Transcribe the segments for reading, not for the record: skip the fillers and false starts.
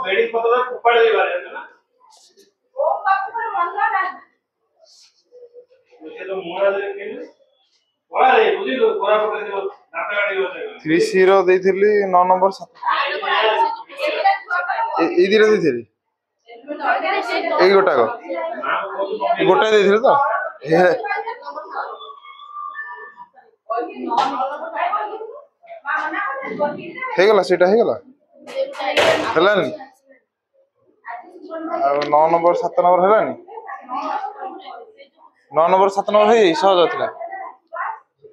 बेड़ी पता है ऊपर दे बारे है ना ओ कब पर मन ना मुझे तो मोरा दे के बड़ा रे बुझी लो पूरा पकड़ दे नाटा गाड़ी होते 30 ଦେଇଥିଲି 9 नंबर 7 এই দিরে ଦେଇଥିଲି এই গোটাକ গোটা ଦେଇଥିଲି ତ ହେଇଗଲା ସେଇଟା ହେଇଗଲା ହେଲାନି ଆଉ 9 नंबर 7 नंबर ହେଲାନି 9 नंबर 7 नंबर ହେଇ ସହଜ ଥିଲା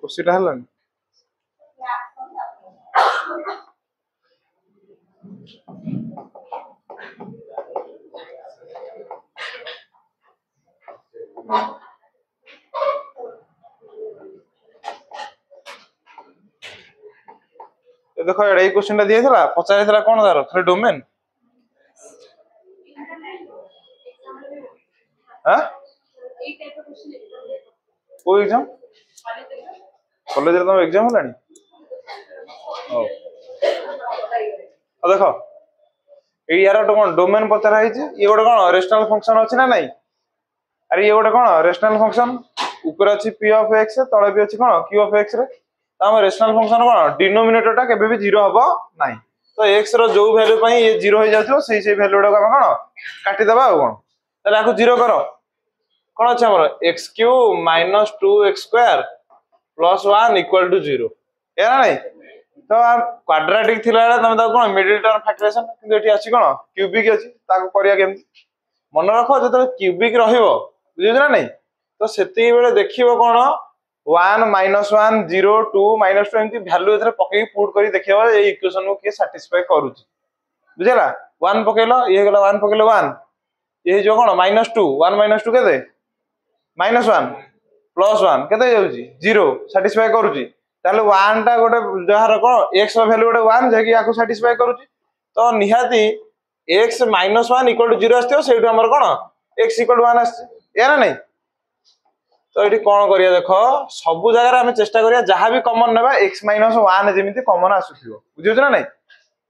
କୋସିଟା ହେଲାନି देखो ये क्वेश्चन दिया था पचार कौन तार खाली डोमेन को एग्जाम कॉलेज तुम एग्जाम है देख यार गोटे कौन डोमेन पचरा ये गोटे कौन रेशनल फंक्शन अच्छी ना नहीं अरे ये गोटे कौन रेशनल फंक्शन ऊपर अच्छी पी ऑफ एक्स तले भी अच्छी कौन Q of X ray rational function कौन डिनोमिनेटर टा केबे भी 0 हबो नाही तो x रो जो वैल्यू पई ये 0 हो जाथियो सही वैल्यू डा कौन काटी दबा आ कोन तले आको 0 करो कोन अच्छा हमर x³ - 2x² + 1 = 0 या नहीं तो क्वाड्रेटिक थिला तमे ता कोन मिडिल टर्म फैक्टराइजेशन किंतु एठी अछि कोन क्यूबिक अछि ताको करिया केम मन रखो जतो क्यूबिक रहिबो बुझियो ना नहीं तो सेती बेले देखिबो कोन 1 -1 0 2 -2 एमती वैल्यू एथरे पकई पुट करी देखिबो ए इक्वेशन को के सैटिस्फाई करूची बुझला 1 पकेलो ये गेला 1 पकेलो 1 ये जो कोन -2 1 - 2 केते -1 + 1 केते जाउची 0 सैटिस्फाई करूची ताले 1 टा गोटे जहार कोन x रो वैल्यू गोटे 1 जे कि याको सैटिस्फाई करूची तो निहाती x - 1 = 0 आस्तियो सेठु हमर कोन x = 1 आस्ती या ना नहीं तो ये कौन करिया देखो सब जगह हमें चेष्टा करिया जहां भी कॉमन नेबा x - 1 जेमिति कॉमन आसुथियो बुझियो ना नहीं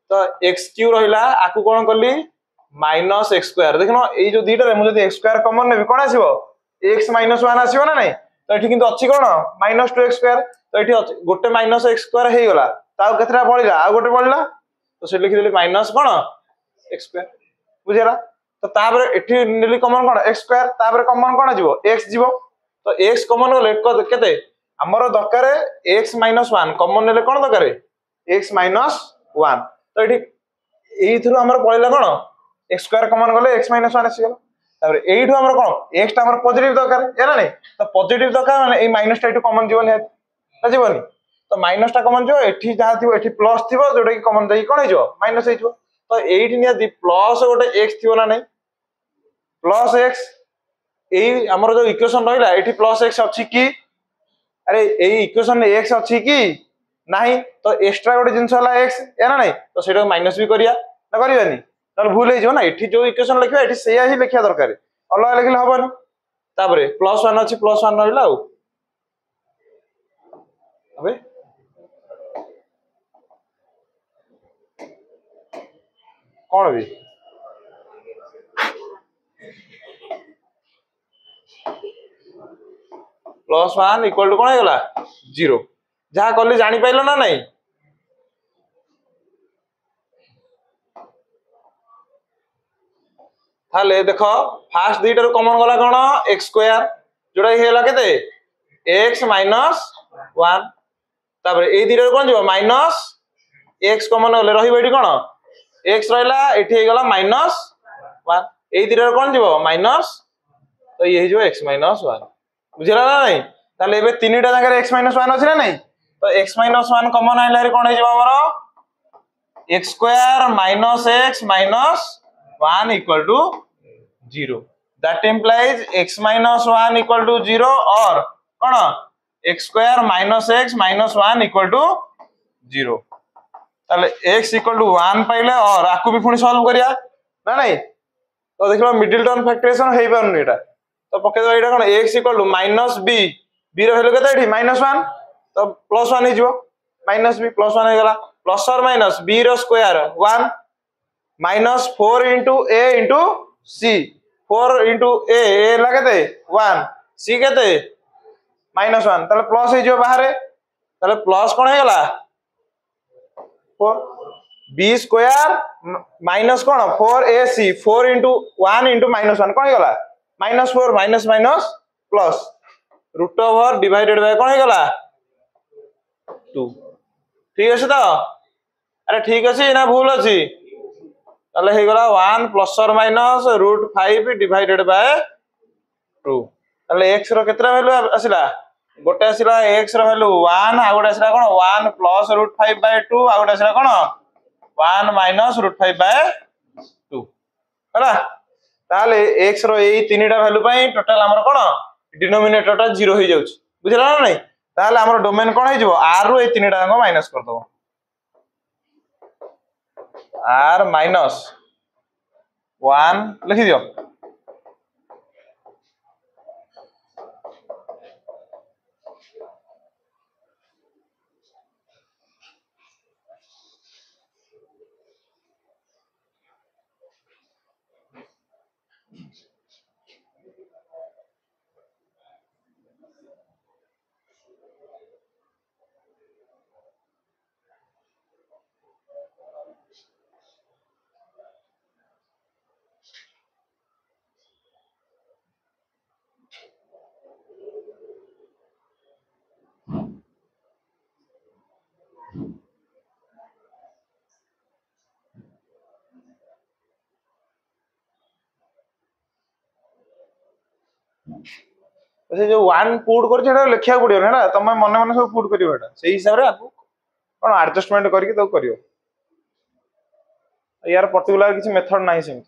तो x³ रहिला आकु कोन करली -x² देखनो ए जो दीटा रे मु जदी x² कॉमन नेबी कोन आसीबो x - 1 आसीबो ना नहीं तो एठी किंतु अछि कोन -2x² तो एठी गोटे -x² हे गला ताउ केतरा बळिला आ गोटे बळिला तो से लिखि देली माइनस कोन x² बुझिरा तो ताबरे एठी नेली कॉमन कोन x² ताबरे कॉमन कोन जिवो x जिवो तो x कॉमन ले केते हमर दरकार x - 1 कॉमन नेले कोन दरकार x - 1 तो एठी एथरो हमर पळिला कोन x² कॉमन गले x - 1 आसी गला तापर एठो हमर कोन x ता हमर पॉजिटिव दरकार या नहीं तो पॉजिटिव दरकार माने ए माइनस टा एठो कॉमन जीवन है जीवनी तो माइनस टा कॉमन जो एठी जहा थिबो एठी प्लस थिबो जोटा कि कॉमन देई कोन हिजो माइनस हिजो तो एठी निया दी प्लस गोटे x थिबो ना नहीं प्लस x एई हमर जो इक्वेशन रहिला एठी प्लस x अछि की अरे एई इक्वेशन में x अछि की नाही तो एक्स्ट्रा गोटे जिंस होला x या ना नहीं तो सेटा माइनस भी करिया ना करियानी त भूल हे जो ना एठी जो इक्वेशन लिखबा एठी सेया ही लिखिया दरकार अलग लिखले हबन तापरे +1 अछि +1 रहिला आ अबे कौन भी +1 = कौन होगा 0 जहाँ कले जानी पाइल ना नहीं थाले देखो फास्ट दीटर कॉमन गला कौन x² जोड़ा ही होला केते x - 1 तापर ए दीटर कौन जो -x कॉमन गले रहिबो एठी कौन x रहला एठी हे गला -1 ए दीटर कौन जीवो माइनस तो ये जो x - 1 बुझला ना नहीं ताले एबे तीनटा जगह x - 1 अछि ना नहीं तो x - 1 कॉमन आइला रे कोन हे जबा हमरो x² - x - 1 = 0 that implies x - 1 = 0 और कोन x² - x - 1 = 0 ताले x = 1 पाइले और आकु भी पुनी सॉल्व करिया ना नहीं तो देखलो मिडिल टर्म फैक्टराइजेशन हेई पाउनी एटा तो पके दो एटा कोन x = -b b रो वैल्यू केते एठी -1 तो +1 हे जिवो -b +1 हे गला प्लस और माइनस b रो स्क्वायर 1 माइनस 4 इंटू ए इंटू सी 4 इंटू ए लगे 1 सी के -1 ताले प्लस हो बाहर ताले प्लस कौन है गला 4 बी स्क्वायर माइनस कौन 4 ए सी 4 इंटू 1 इंटू -1 कौन है गला -4 minus minus plus root over divided by कौन है गला 2 ठीक है तो अरे ठीक अच्छे ना भूल अच्छी ताले हे गला 1 प्लस और माइनस रूट 5 डिवाइडेड बाय 2 ताले x रो केतरा वैल्यू आसिला गोटे आसिला x रो वैल्यू 1 आ गोटे आसिला कोन 1 प्लस रूट 5 बाय 2 आ गोटे आसिला कोन 1 माइनस रूट 5 बाय 2 हला ताले x रो एई तीनटा वैल्यू पई टोटल हमर कोन डिनोमिनेटर टा 0 हो जाउछ बुझला ना नहीं ताले हमर डोमेन कोन हो जबो r रो ए तीनटा को माइनस कर दो r माइनस 1 लिखि दियो से जो 1 पुट कर छेडा लिखिया पड़ियो ना तमे मने मने सब पुट करियो एटा सेही हिसाब रे आपको कोन एडजस्टमेंट करके तो करियो यार पर्टिकुलर किसी मेथड नाही से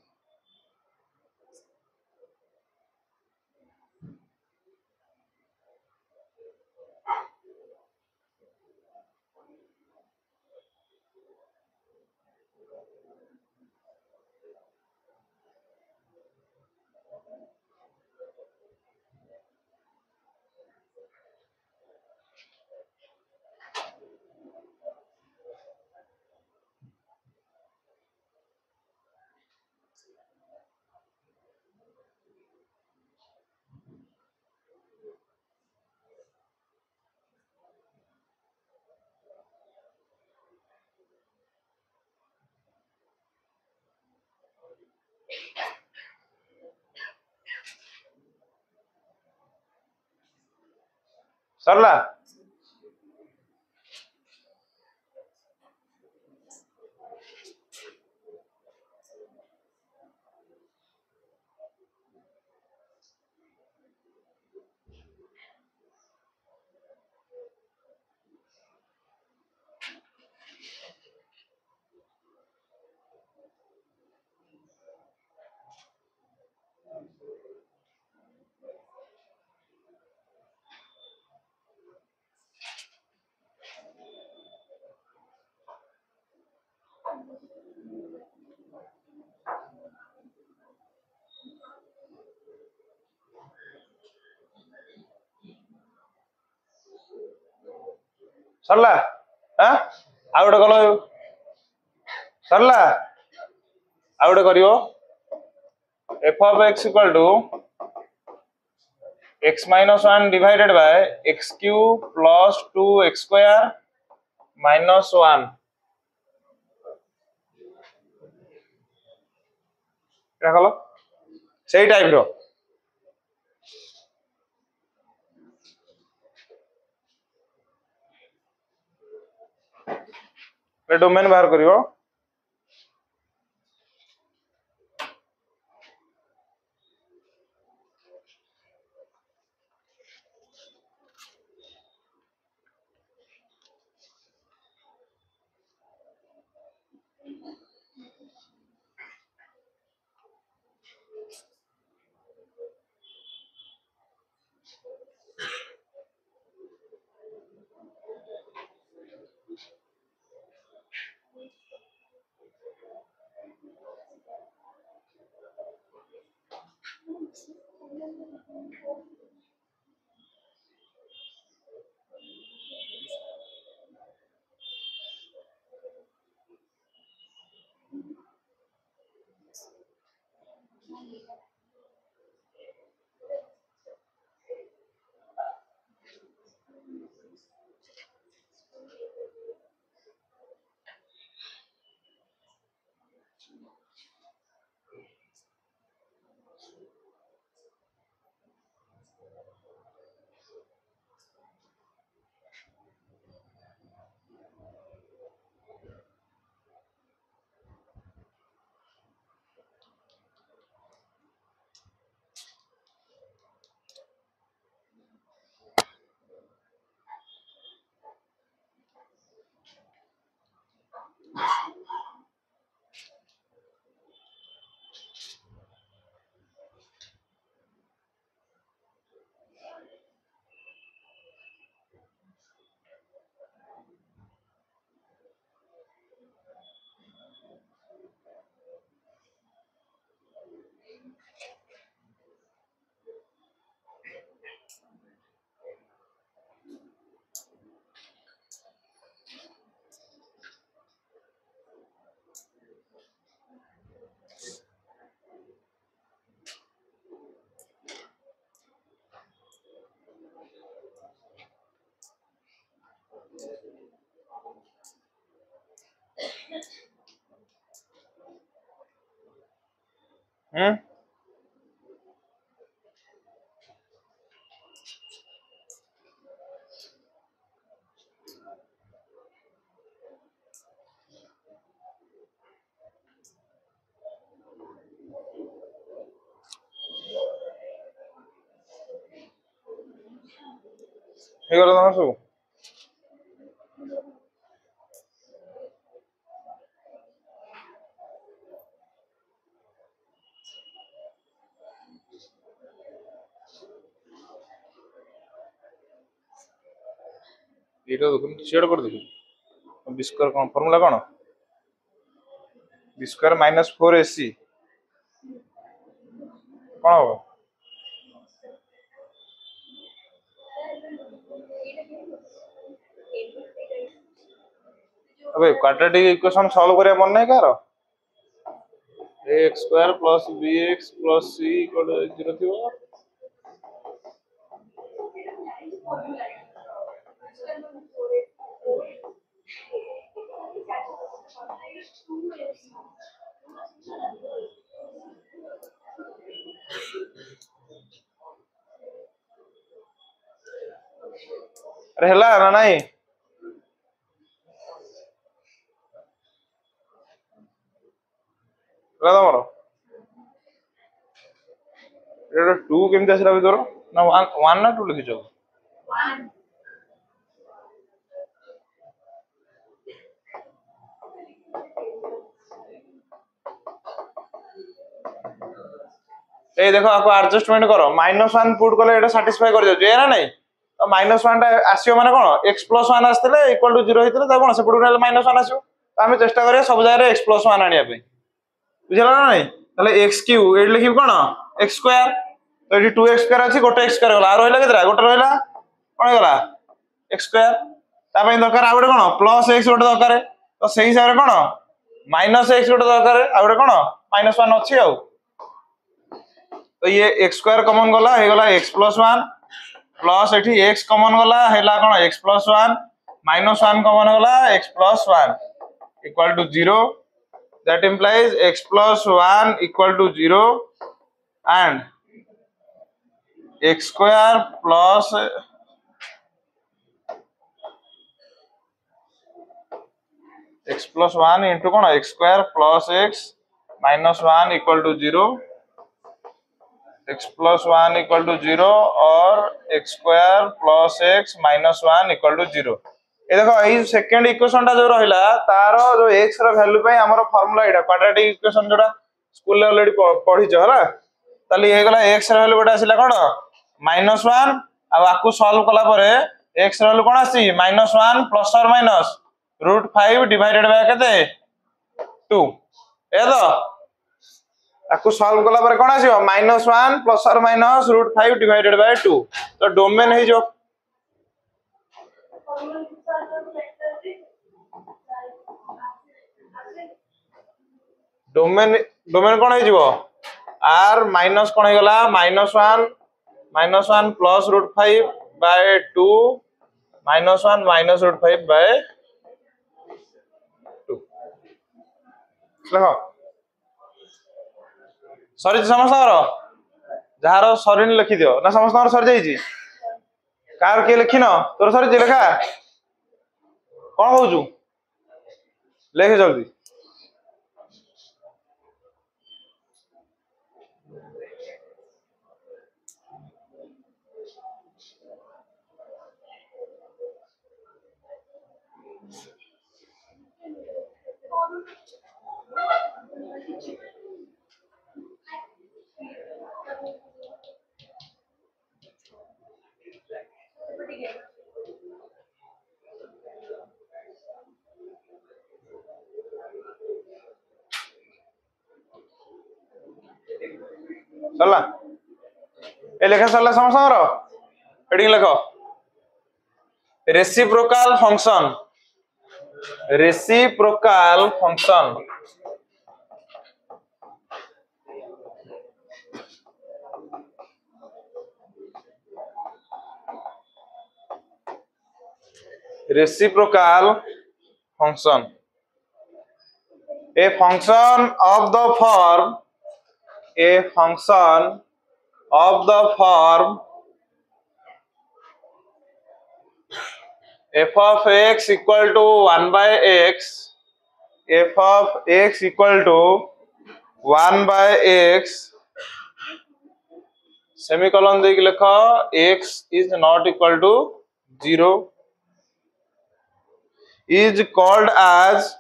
सरला सरला हां आ गोटे कलो सरला आ गोटे करियो f of x equal to x minus 1 divided by x cube plus 2x square minus 1 क्या कलो सही टाइप रो डोमेन बाहर करियो ହେଇଗଲା ତମର ସବୁ। ଏଇଟା ଦେଖୁନ ସିଆଡେ କରି ଦେଖୁ b ସ୍କୋୟାର କଣ ଫର୍ମୁଲା କଣ b ସ୍କୋୟାର ମାଇନସ୍ 4ac କଣ ହବ अबे क्वाड्रेटिक इक्वेशन सॉल्व करिया मन नहीं car x square plus bx plus c equal 0 थिबो अरे हला ना नहीं तमर एटा 2 केमति आसिला भीतर ना 1 ना 2 लिखिछ 1 ए देखो आपको एडजस्टमेंट करो -1 पुट कले एटा सैटिस्फाई कर जाउ जे ना नहीं तो -1 टा आसियो माने कोन x + 1 आस्तेले इक्वल टू 0 हेतले त कोन से पुट नेले -1 आसियो तो हमें चेष्टा करिया सब जाय x + 1 आनिया पे बुझला ना नहीं तले x3 एड लिखि कोन x स्क्वायर तो एटी 2x स्क्वायर अछि गोटे x स्क्वायर होला आ रहला केतरा गोटे रहला कोन गला x स्क्वायर ता पई दरकार आ गोटे कोन प्लस x गोटे दरकार तो सही हिसाब रे कोन माइनस x गोटे दरकार आ गोटे कोन -1 अछि आ तो ये x स्क्वायर कॉमन गला हे गला x + 1 प्लस एठी x कॉमन गला हेला कोन x + 1 -1 कॉमन गला x + 1 equal to 0 that implies x + 1 equal to 0 and x square plus x plus 1 into कौन x square plus x minus 1 equal to 0 x plus 1 equal to 0 और x square plus x minus 1 equal to 0 ए देखो एई second equation टा जो रहिला तारो जो x रो value पई हमरो formula एटा quadratic equation जोडा स्कूल ले ऑलरेडी पढी छ हला ताली हे गला x रो वैल्यू गोटा आसिला कोन -1 आ आकु सॉल्व कला परे x रो वैल्यू कोन आसी -1 प्लस और माइनस √5 डिवाइडेड बाय केते 2 ए तो आकु सॉल्व कला परे कोन आसीयो -1 प्लस और माइनस √5 डिवाइडेड बाय 2 तो डोमेन हे जो डोमेन डोमेन कोन हे जीवो r माइनस कोन हे गला -1 प्लस √5 बाय 2 -1 माइनस √5 बाय 2 देखो सॉरी समस्तर जहार सरीन लिखि दियो ना समस्तर सर जाई छी कार के लिखिन तोर सर जे लेखा कोन होजु लेख जल्दी सरला ए लेखा सरला समस्तर हेडिंग लेखो reciprocal function reciprocal function a function of the form a function of the form f of x equal to 1 by x, f of x equal to 1 by x, semicolon देके लिखो x is not equal to 0, is called as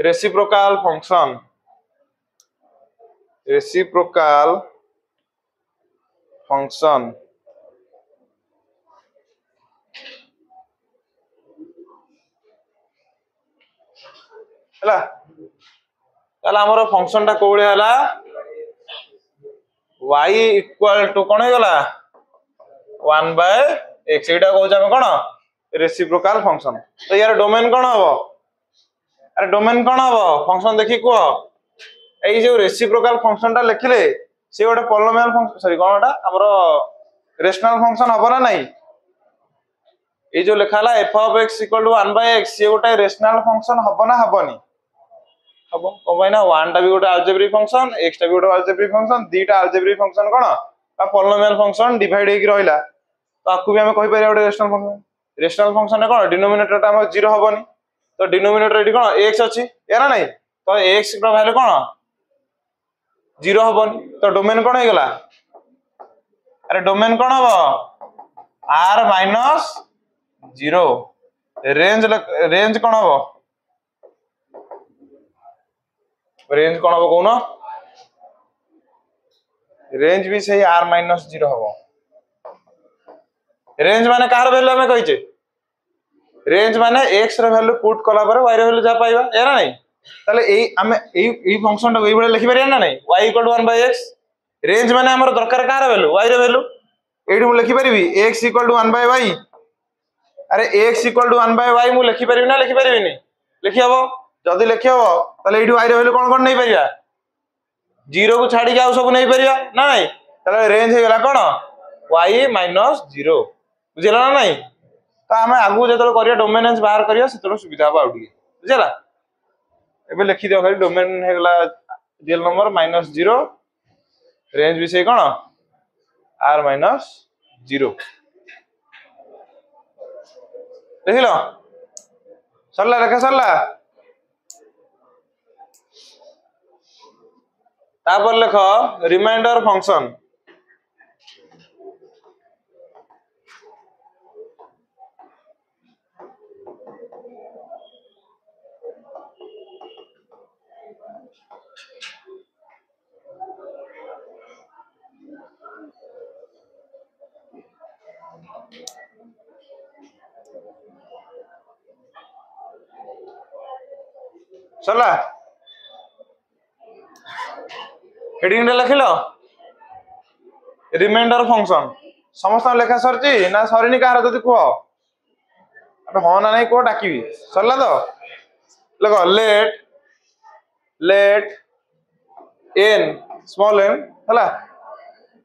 reciprocal function. ହେଲା ତାହେଲେ ଆମର function ଟା କୋଉଳି ହେଲା y equal to कोन हेगला 1 by x, एटा कहू हम कोन रेसिप्रोकाल फंक्शन। तो यार डोमेन कोन हबो, अरे डोमेन कोन हबो फंक्शन देखि को एई जो रेसिप्रोकाल फंक्शन टा लिखले से गोटे पॉलिनोमियल फंक्शन, सॉरी कोनटा हमरो रेशनल फंक्शन हबो ना नहीं, ए जो लिखाला f of x equal to 1 by x ये गोटे रेशनल फंक्शन हबो ना हबोनी, हबो कमाइना 1 टा भी गोटे अलजेब्रिक फंक्शन, x टा भी गोटे अलजेब्रिक फंक्शन, दीटा अलजेब्रिक फंक्शन कोन आ पॉलिनोमियल फंक्शन डिवाइड हेकि रहिला, तो आकु भी हम कहि परिया गोटे रेशनल फंक्शन। रेशनल फंक्शन कोन डिनोमिनेटर टा हम 0 हबोनी, तो डिनोमिनेटर एटी कोन x अछि या ना नहीं, तो x रो वैल्यू कोन 0 हबोनी, तो डोमेन कोन हेगला, अरे डोमेन कोन हबो r माइनस 0, रेंज कोन हबो, रेंज कोन हबो कोन, रेंज भी सही r माइनस 0 हबो। रेंज माने कार वैल्यू हमें कहिचे, रेंज माने x रो वैल्यू पुट कला पर y रो वैल्यू जा पाइबा या ना नहीं, ताले एई हमें एई फंक्शन टा एई बळे लिखि परिया ना नहीं, y equal to 1 by x, range माने हमर दरकार कार वैल्यू y रो वैल्यू, एडी मु लिखि परिबी x equal to 1 by y, अरे x equal to 1 by y मु लिखि परिबी ना लिखि परिबिनी, लिखि हबो, जदी लिखि हबो ताले एडी y रो वैल्यू कोन कोन नै परिया, 0 को छाडी के आ सब नै परिया ना नहीं, ताले रेंज हे गेला कोन y माइनस 0, बुझिला ना नहीं। तो हमें आगु जतरो करिया डोमेनेंस बाहर करिया सेतरो सुविधा बा उडी, बुझिला एबे लिखि दियो खाली डोमेन हे गेला रियल नंबर माइनस 0, रेंज भी से कोन r माइनस 0, देखिलो सरला रेखा सरला, तापर लिखो रिमाइंडर फंक्शन, सरला हेडिंग रे लिखिलो रिमाइंडर फंक्शन, समस्त लेखा सरची ना सरीनी कार जदी को अबे हो ना नहीं को डाकीबी, सरला तो देखो लेट n स्मॉल n हला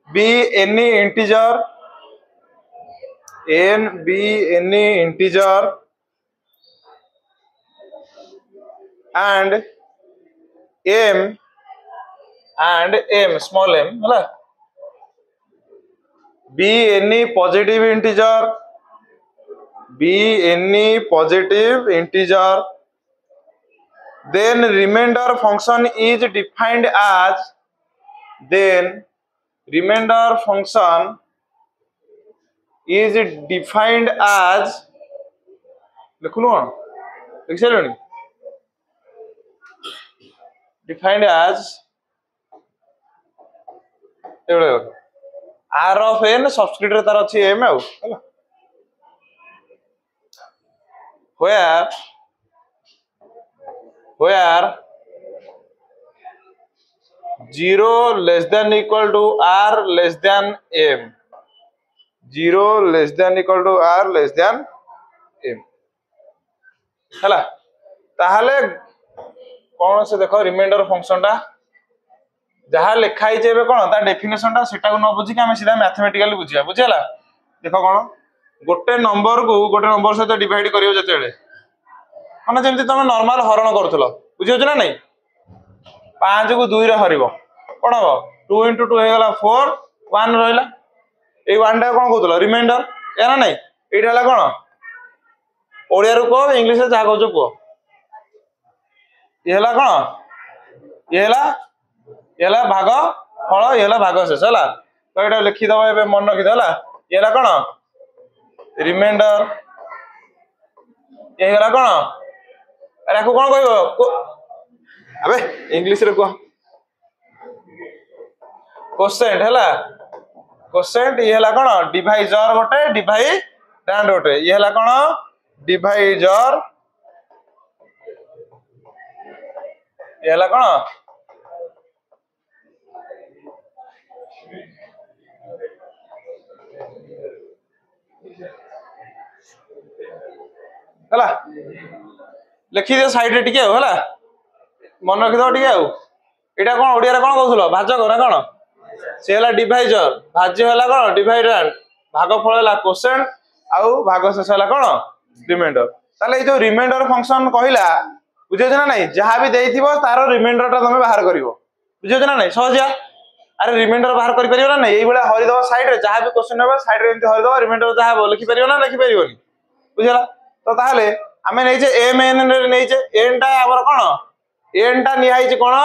be any integer and m small m हला be any positive integer, then remainder function is defined as लिखुनु लिख सारे defined as r of n subscript रे तार अछि m आउ हला, where 0 less than equal to r less than m, 0 less than equal to r less than m हला, ताहाले कोन से देखो रिमाइंडर फंक्शन टा जहां लिखा ही जेबे कोन ता डेफिनेशन टा सेटा को न बुझी के हम सीधा मैथमेटिकली बुझिया, बुझियाला देखो कोन गोटे नंबर सहित डिवाइड करियो जतेले माने जेमति तुम नॉर्मल हरण करूथलो बुझियो ना नहीं 5 को 2 रे हरिबो कोन हो 2 * 2 हे गला 4 1 रहला ए 1 टा कोन कहूतलो रिमाइंडर या ना नहीं एटा हला कोन ओडिया रो को इंग्लिश से जा कहजो को ये हला कोन ये हला भाग फल ये हला भाग शेष हला तो एटा लिखि दबो एबे मन रखि दला ये हला कोन रिमाइंडर ये हला कोन अरे को कोन कहबो अबे इंग्लिश रे को कोसेंट हला कोसेंट ये हला कोन डिवाइजर गोटे डिवाइडेंड गोटे ये हला कोन डिवाइजर ये हला कोन हला लिखि दे साइड रे टिके हला मन रखि दो टिके एटा कोन ओडिया रे कोन कहउथलो भाजक ना कोन से हला डिवाइजर भाज्य हला कोन डिवाइडेंड भागफल हला कोसेंट आउ भाग शेष हला कोन रिमाइंडर ताले ए जो रिमाइंडर फंक्शन कहिला बुझियो ना नहीं जहां भी देइथिबो तारो रिमाइंडर ता तमे बाहर करिवो बुझियो ना नहीं सहजिया अरे रिमाइंडर बाहर करि परियो ना नहीं एई बेला हरि दो साइड रे जहां भी क्वेश्चन होबा साइड रे एंती हरि दो रिमाइंडर जहां हो लिखि परियो ना लिखि परियोनी बुझिला तो ताले आमे नै जे एम एन रे नै जे एन टा हमर कोन एन टा निहाई जे कोन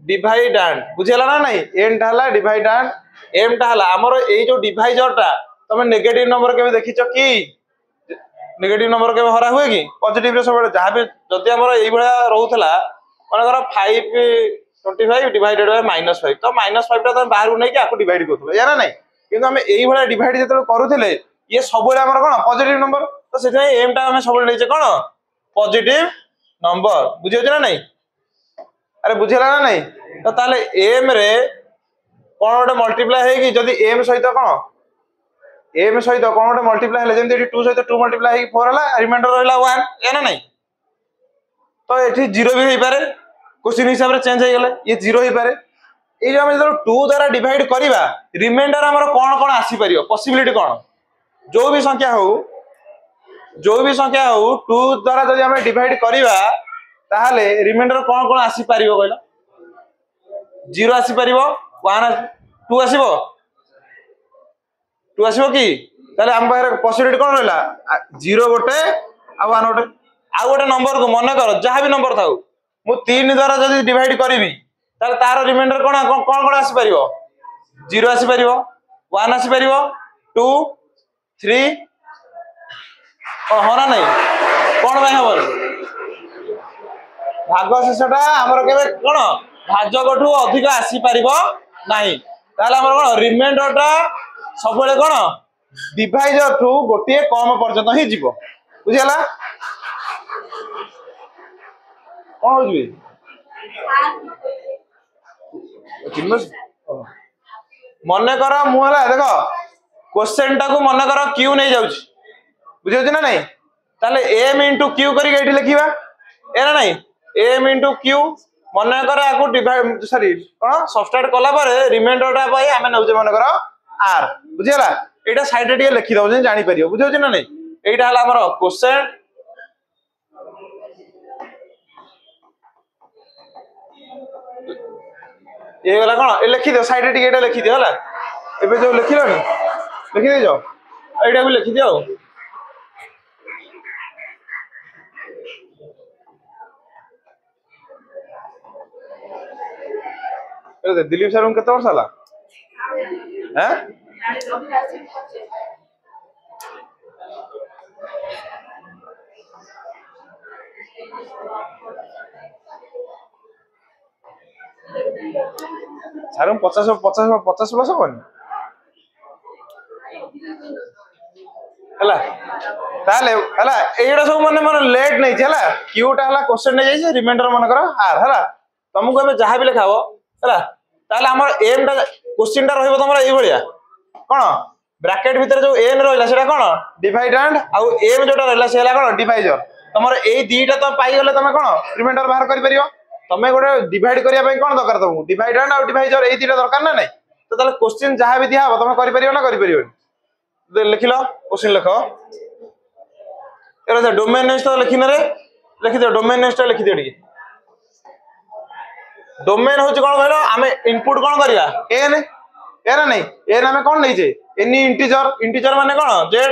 डिवाइडेंड बुझिला ना नहीं एन टा हला डिवाइडेंड एम टा हला हमर एई जो डिवाइजर टा तमे नेगेटिव नंबर केबे देखिचो की नेगेटिव नंबर केबे हरा हुए की पॉजिटिव रे सब जहां भी जति हमर एई बेला रहउतला मानकर 525 डिवाइडेड बाय -5 तो -5 टा तमे बाहर नै कि आको डिवाइड करथलो या ना नहीं किंतु हमें एई बेला डिवाइड जते करूथिले ये सब हमर कोन पॉजिटिव नंबर तो से एम टा हमें सब नै जे कोन पॉजिटिव नंबर बुझियो ना नहीं अरे बुझेला ना नहीं तो ताले एम रे कोन गोटे मल्टीप्लाई हे कि जदी एम सहित कोन एम सहित कोन गोटे मल्टीप्लाई हेले जेंति 2 सहित 2 मल्टीप्लाई हे 4 हला रिमाइंडर रहला 1 या ना नहीं तो एठी 0 भी हे पारे क्वेश्चन हिसाब रे चेंज हे गेले ये 0 हे पारे ए जो हम जदो 2 द्वारा डिवाइड करिवा रिमाइंडर हमर कोन कोन आसी परियो पॉसिबिलिटी कोन जो भी संख्या हो 2 द्वारा जदि हम डिवाइड करिवा ताहले रिमाइंडर कोन कोन आसी परियो कहला 0 आसी परियो 1 2 आसीबो 2 आसीबो की ताले हम बाहर पॉसिबिलिटी कोन रहला 0 गोटे आ 1 गोटे आ गोटे नंबर को मन कर जहां भी नंबर थाउ मु 3 द्वारा जदि डिवाइड करबी ताले तार रिमाइंडर कोन कोन कोन आसी परियो 0 आसी परियो 1 आसी परियो 2 3 होना नहीं कौन भाई हबर भाग शेषटा हमर केबे कोन भाजकठू अधिक आसी परिबो नाही ताले हमर कोन रिमाइंडरटा सबले कोन डिवाइजर ठू गोटे कम पर्यंत ही जीवो बुझिला कोन होजबी मन कर मु हला देखो क्वेश्चन टा को मन कर क्यू नहीं जाउची बुझियो ना नहीं ताले m * q करी एठी लिखिबा एना नहीं m * q मन कर आको डिवाइड सॉरी कोन सबट्रैक्ट कला पर रिमाइंडर टा पाई हमें नउजे मन कर r बुझियला एटा साइड रे लिखि दउ जे जानि परियो बुझियो ना नहीं एटा हला हमर क्वेश्चन ये वाला कोन ए लिखि दो साइड रे एटा लिखि दियो हला एबे जो लिखिलो नि लिखि दे जाओ एटा भी लिखि दियो दिलीप सर केते वर्ष हला हैं सार 50 वर्ष कोन हला ताले हला एडा सब माने मन लेट नै छला क्यूटा हला क्वेश्चन नै जाई रिमाइंडर मन कर आर हला तुमको एबे जहां भी लिखाबो हला ताले हमर एम टा क्वेश्चन टा रहइबो तमरा एई भलिया कोन ब्रैकेट भीतर जो एन रहइला सेटा कोन डिवाइडेंड आ एम जोटा रहला सेला कोन डिवाइजर तमर एई दीटा तो पाई गले तमे कोन रिमाइंडर बाहर करि परियो तमे गोटे डिवाइड करिया पई कोन दरकार तमु डिवाइडेंड आ डिवाइजर एई दीटा दरकार ना नै तो ताले क्वेश्चन जहां भी दिया तमे करि परियो ना करि परियो लिख लो क्वेश्चन लिख ए डोमेन नेम्स तो लिखिन रे लिखि दियो डोमेन नेम्स लिखि दियो टिके डोमेन होची कोन कहलो आमे इनपुट कोन करिया एन एन नहीं एन आमे कोन नै जे एनी इंटीजर माने कोन जेड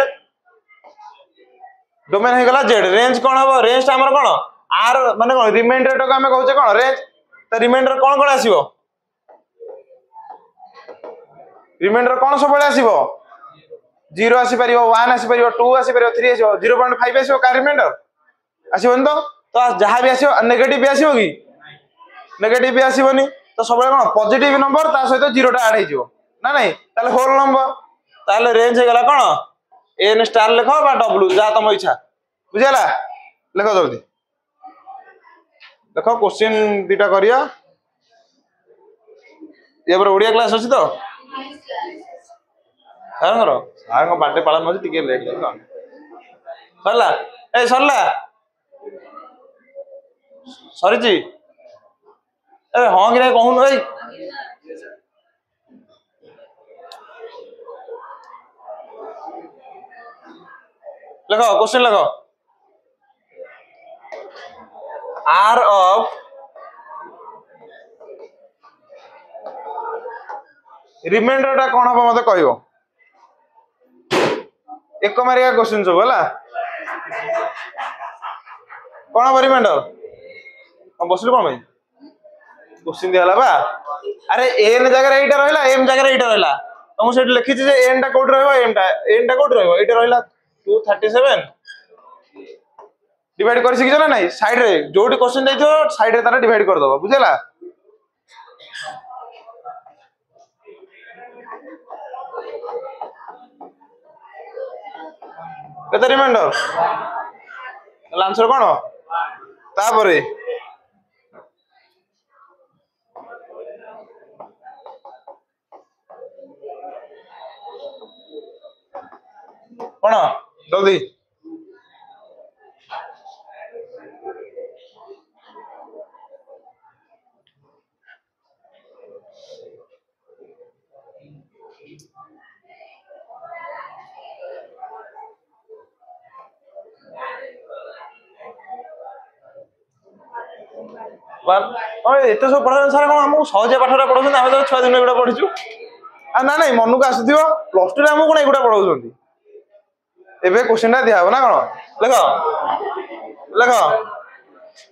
डोमेन हे गला जेड रेंज कोन हबो रेंज हमर कोन आर माने कोन रिमाइंडर टक आमे कहउचे कोन रेंज त रिमाइंडर कोन कोन आसीबो रिमाइंडर कोन सब बेले आसीबो 0 आसी परियो 1 आसी परियो 2 आसी परियो 3 आसीबो 0.5 आसीबो का रिमाइंडर आसीबो तो जहां भी आसीबो नेगेटिव भी आसीबो की नेगेटिव भी आसीबोनी तो सब बेले कोन पॉजिटिव नंबर ता सहित 0 टा ऐड हेजिवो ना नहीं ताले होल नंबर ताले रेंज हे गला कोन एन स्टार लिखो बा डब्ल्यू जा तुम इच्छा बुझला लिखो जल्दी देखो क्वेश्चन दीटा करिया ये पर ओडिया क्लास अछि तो सारंग बाटे पालन होछि टिके लेट सरला ए सरला सॉरी जी अरे हां कि कहून भाई लिखो क्वेश्चन लिखो आर ऑफ रिमाइंडर टा कोन हबो मते कहयो एक मारिया क्वेश्चन सब हला कोन हबो रिमाइंडर हम बसलु कोन भाई क्वेश्चन दियाला बा अरे एन जगह एटा रहला एम जगह एटा रहला तो सेट लिखि जे एन टा कोड रहबो एन टा कोड रहबो एटा रहला 237 डिवाइड कर सिखिछ ना नहीं साइड रे जोडी क्वेश्चन दैथो साइड रे तारा डिवाइड कर दबो बुझला केते रिमाइंडर आंसर कोन तापरे कोन जल्दी एते सब पढ़ा सारा कोन हमहु सहजे पाठरा पढौछन आमे तो 6 दिन एगुडा पढिछु आ ना नहीं मनु का आसुथिबो प्लस 2 रे हमहु कोन एगुडा पढौछन एबे क्वेश्चन दिया हो ना कोन देखो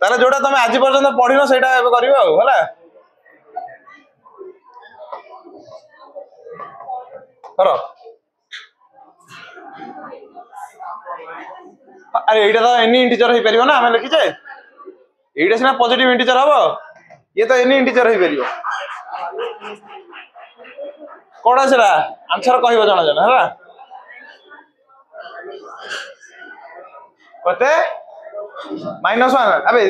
ताले जोडा तमे आज पर्यंत पढिनो सेटा एबे करिवो होला करो अरे एटा तो एनी इंटीजर हे परियो ना हमें लिखि जे एटा सिना पॉजिटिव इंटीजर हबो ये तो एनी इंटीजर हे परियो कोडा सेरा आंसर कहबो जणा जणा हला कते -1 अबे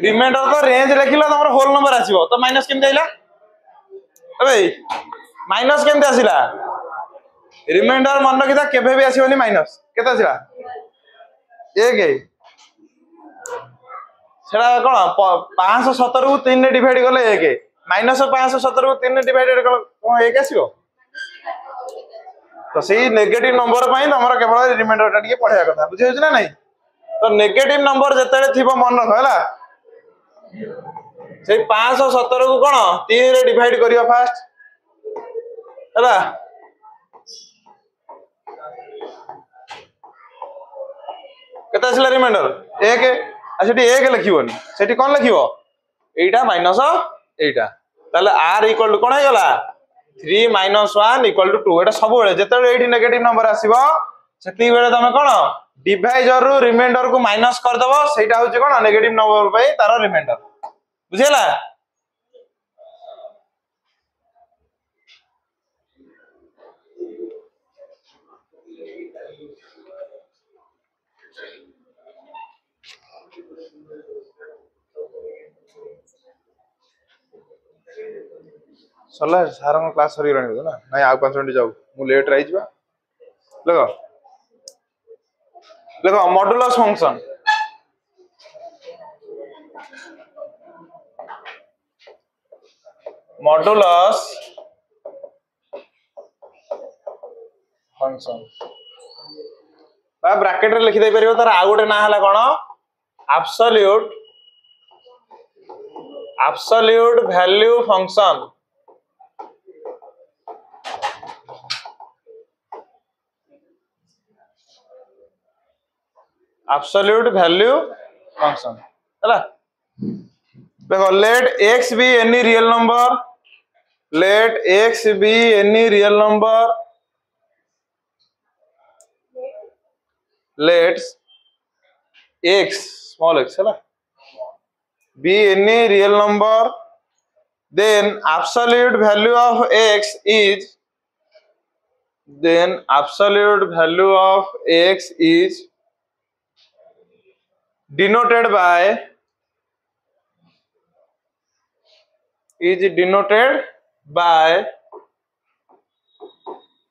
रिमाइंडर तो रेंज लिखिलो तमरो होल नंबर आसीबो तो माइनस केम देइला अबे माइनस केम आसीला रिमाइंडर मन रखिता केबे भी आसीबोनी माइनस केते आसीला 1 सेड़ा कोन 517 को 3 रे डिवाइड करले 1 -517 को 3 रे डिवाइड कोन 1 आसीबो तो सेही नेगेटिव नंबर पई तमरो केवल रिमाइंडर टा टिके पढिया कथा बुझि होछ ना नहीं तो नेगेटिव नंबर जतेले थिबो मन रख हला से 517 को कोन 3 रे डिवाइड करियो फास्ट हला केता आसला रिमाइंडर 1 आ सेठी 1 लिखिबोनी सेठी कोन लिखिबो एटा माइनस एटा ताले r इक्वल टू कोन हे गला 3 - 1 = 2 एटा सब बेले जेतेले एठी नेगेटिव नंबर आसीबो सेती बेले तमे कोन डिवाइजर रु रिमाइंडर को माइनस कर दबो सेटा होची कोन नेगेटिव नंबर पई तार रिमाइंडर बुझिला सरला सारंग क्लास सरी रहनी ना नहीं आ 5 मिनिट जाऊ मु लेट रही जबा देखो देखो मॉडुलस फंक्शन फंक्शन बा ब्रैकेट रे लिखि दे परियो तार आ गोटे ना हला कोन absolute value function absolute value function हैला देखो let x be any real number let x be any real number let x small x है be any real number then absolute value of x is denoted by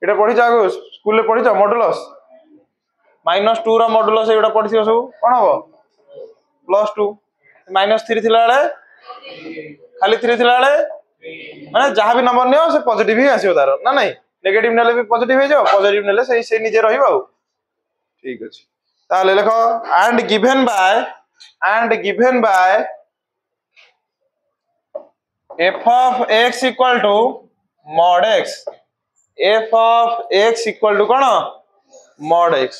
एटा पढ़ी जागो school ले पढ़ी जा modulus -2 रा modulus एटा पढ़ी सब कोन हो +2 -3 थिला बेले खाली 3 थिला बेले माने जहां भी नंबर नियो से पॉजिटिव ही आसीओ तार ना नहीं नेगेटिव नेले भी पॉजिटिव हो जाओ पॉजिटिव नेले से निजे रहिबो ठीक अछि ताले लिखो and given by f of x equal to mod x f of x equal to cone mod x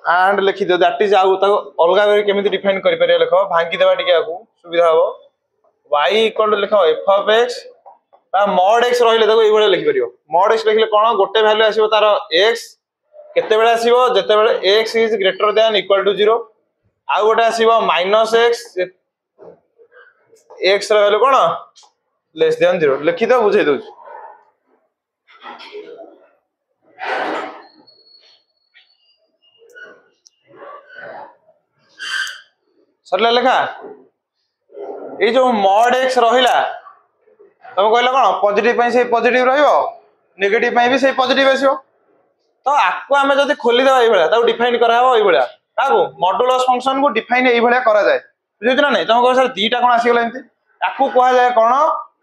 and लिखि दो दैट इज आउ त अलगा वे केमिति डिफाइन करि परिया लिखो भांगी देबा टिके आकू सुविधा हो y equal to लिखो f of x बा mod x रहिले देखो एई बळे लिखि परियो mod x लिखले कोन गोटे वैल्यू आसीबो तार x केते बेले आसीबो जते बेले x is greater than equal to 0 आ गोटे आसीबो -x x रा वैल्यू कोन लेस देन 0 लिखि दो बुझाई दउ सरले लेखा ए जो mod x रहिला तम कहला कोन पॉजिटिव पई से पॉजिटिव रहिबो नेगेटिव पई भी से पॉजिटिव आसीबो तो आको हमें जदी खोली देबा एई भला ताऊ डिफाइन करा हो एई भला काको मॉडुलस फंक्शन को डिफाइन एई भला करा जाय बुझियो ना नहीं तम कह सर दीटा कोन आसी गेला एंती आको कहा जाय कोन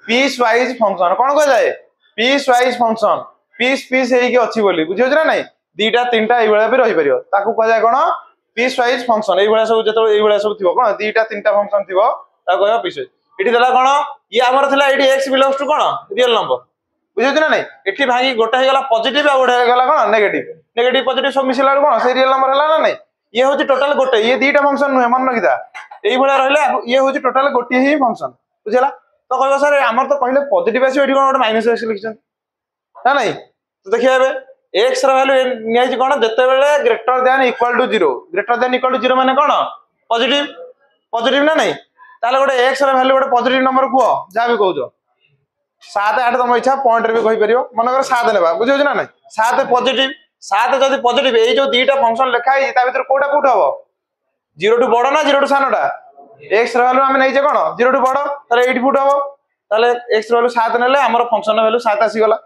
पीस वाइज फंक्शन कोन कह जाय पीस वाइज फंक्शन पीस हेई के अछि बोली बुझियो ना नहीं दीटा तीनटा एई भला भी रहि परियो ताको कह जाय कोन पीस वाइज फंक्शन एई भला सब जतो एई भला सब थिबो कोन दीटा तीनटा फंक्शन थिबो ता कहबो पीस एठी देला कोन ये हमर थिला एठी x बिलोंग्स टू कोन रियल नंबर बुझियो ना नहीं एठी भागी गोटा हे गला पॉजिटिव आ गोटा हे गला कोन नेगेटिव पॉजिटिव सब मिसिला कोन से रियल नंबर हला ना नहीं ये होची टोटल गोटे ये दीटा फंक्शन नुहे मन रखिदा एई भला रहले ये होची टोटल गोटे ही फंक्शन बुझला तो कहबो सर हमर तो पहिले पॉजिटिव आसी एठी कोन गोटे माइनस x लिखछन ना नहीं तो देखिया बे x रा वैल्यू निया छी कोन जते बेले ग्रेटर देन इक्वल टू 0 माने कोन पॉजिटिव ना नहीं ताले गोटे x रा वैल्यू गोटे पॉजिटिव नंबर को जा भी कहजो 7 8 तम इच्छा पॉइंट रे भी कहि परियो मन कर 7 लेबा बुझियो ना नहीं 7 पॉजिटिव 7 जदी पॉजिटिव ए जो दीटा फंक्शन लिखा है ता भीतर कोटा कोट हबो 0 टू बड़ ना 0 टू सानोटा x रा वैल्यू हम नै जे कोन 0 टू बड़ ताले 8 फुट हबो ताले x रा वैल्यू 7 नेले हमर फंक्शन वैल्यू 7 आसी गला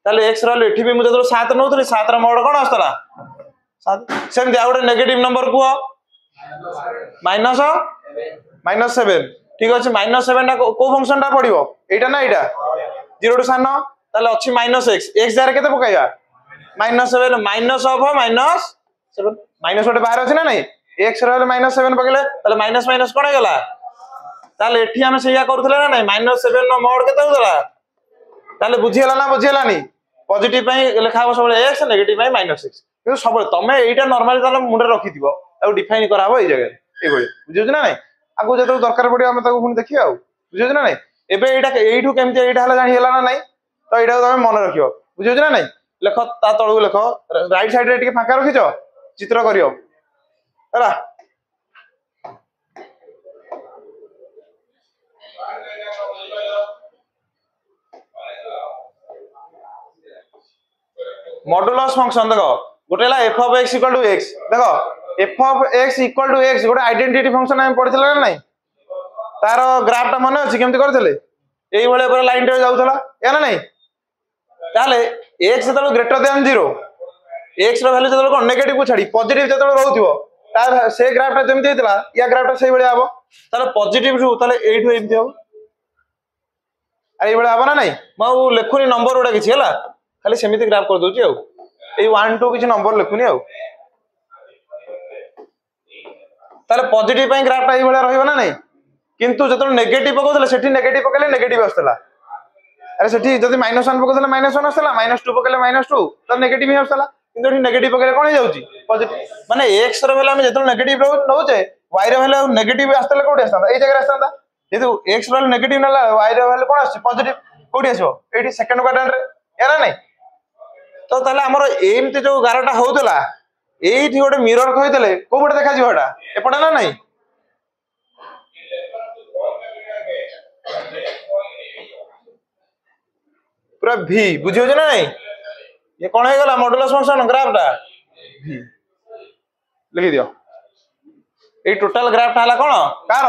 ताले x रा वैल्यू एठी भी मु जदो 7 नउतली 7 रा मोड कोन आस्तला 7 सेम दिया गोटे नेगेटिव नंबर को -7 ठीक अछि -7 टा को फंक्शन टा पडिबो एटा ना एटा 0 टू सानो ताले अछि -x x जार केते पकाइबा -7 माइनस ऑफ -7 माइनस ओटे बाहर अछि ना नहीं x रहले -7 पकले ताले माइनस माइनस कोन गेला ताले एठी हम सेया करथले ना नहीं -7 नो मोड केते होतला ताले बुझियला ना बुझियलानी पॉजिटिव पई लेखा हो सब x नेगेटिव पई -x किंतु सब तमे एटा नॉर्मली ताले मुंडे रखि दिबो आ डिफाइन कराबो ए जगह ए गळे बुझियो ना नहीं आगो जतो दरकार पडियो हम ताको पुनी देखियो आ बुझियो ना नहीं एबे एटा एठू केमते एटा हला जानि हला ना नहीं तो एटा तमे मन रखियो बुझियो ना नहीं लेखो ता तळु लेखो राइट साइड रे टिके फाका रखिचो चित्र करियो हला मॉडुलस फंक्शन देखो गोटेला f of x equal to x देखो f of x equal to x गोटे आइडेंटिटी फंक्शन हम पढितला ना नहीं तार ग्राफ ता मन अछि केमति करथले एई बळे पर लाइन रे जाउथला या ना नहीं ताले x जतलो ग्रेटर देन 0 x रो वैल्यू जतलो कोन नेगेटिव को छाडी पॉजिटिव जतलो रहउथिबो तार से ग्राफ ता जेमति हेतला या ग्राफ ता सेई बळे आबो ताले पॉजिटिव रु ताले 8 एमति हो अरे बळे आबो ना नहीं मउ लेखुनी नंबर उडा किछि हला खाली सेमिति ग्राफ कर दोची आउ ए 1 2 किछि नंबर लिखुनी आउ ताले पॉजिटिव पई ग्राफ टा ई भले रहइबो ना नहीं किंतु जतो नेगेटिव पकोतले सेठी नेगेटिव पकेले नेगेटिव आस्तला अरे सेठी जदी -1 पकोतले -1 आस्तला -2 पकेले -2 त नेगेटिव ही आस्तला किंतु एठी नेगेटिव पकेले कोन हो जाउची पॉजिटिव माने x रो भेला हम जतो नेगेटिव नउचे y रो भेला नेगेटिव आस्तले कोठी आस्ता ए जगह आस्ता जेतु x रो नेगेटिव नला y रो भेला कोन आसी पॉजिटिव कोठी आसो एठी सेकंड क्वाड्रेंट रे याना नहीं तो ताले हमर एमती जो गारटा होतला एठी गोटे मिरर कहितले को पटे देखा जिवटा एपटा ना नहीं पूरा v बुझियो जे ना नहीं ये कोन हे गला मॉडुलस फंक्शन ग्राफ टा v लिखि दियो ए टोटल ग्राफ टा हला कोन कार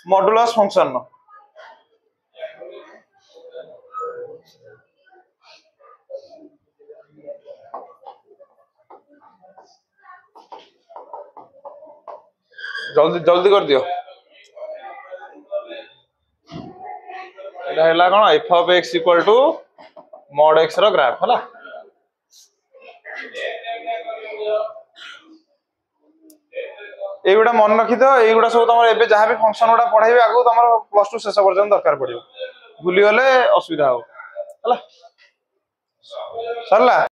मॉडुलस फंक्शन न जल्दी जल्दी कर दियो एटा हला कोन f of x equal to mod x रो ग्राफ हला एगुडा मन रखि दो एगुडा सब तमर एबे जहां भी फंक्शन गुडा पढाइबे आगु तमर प्लस 2 शेष पर्यंत दरकार पड़ियो भूली गले असुविधा हो हला सरला।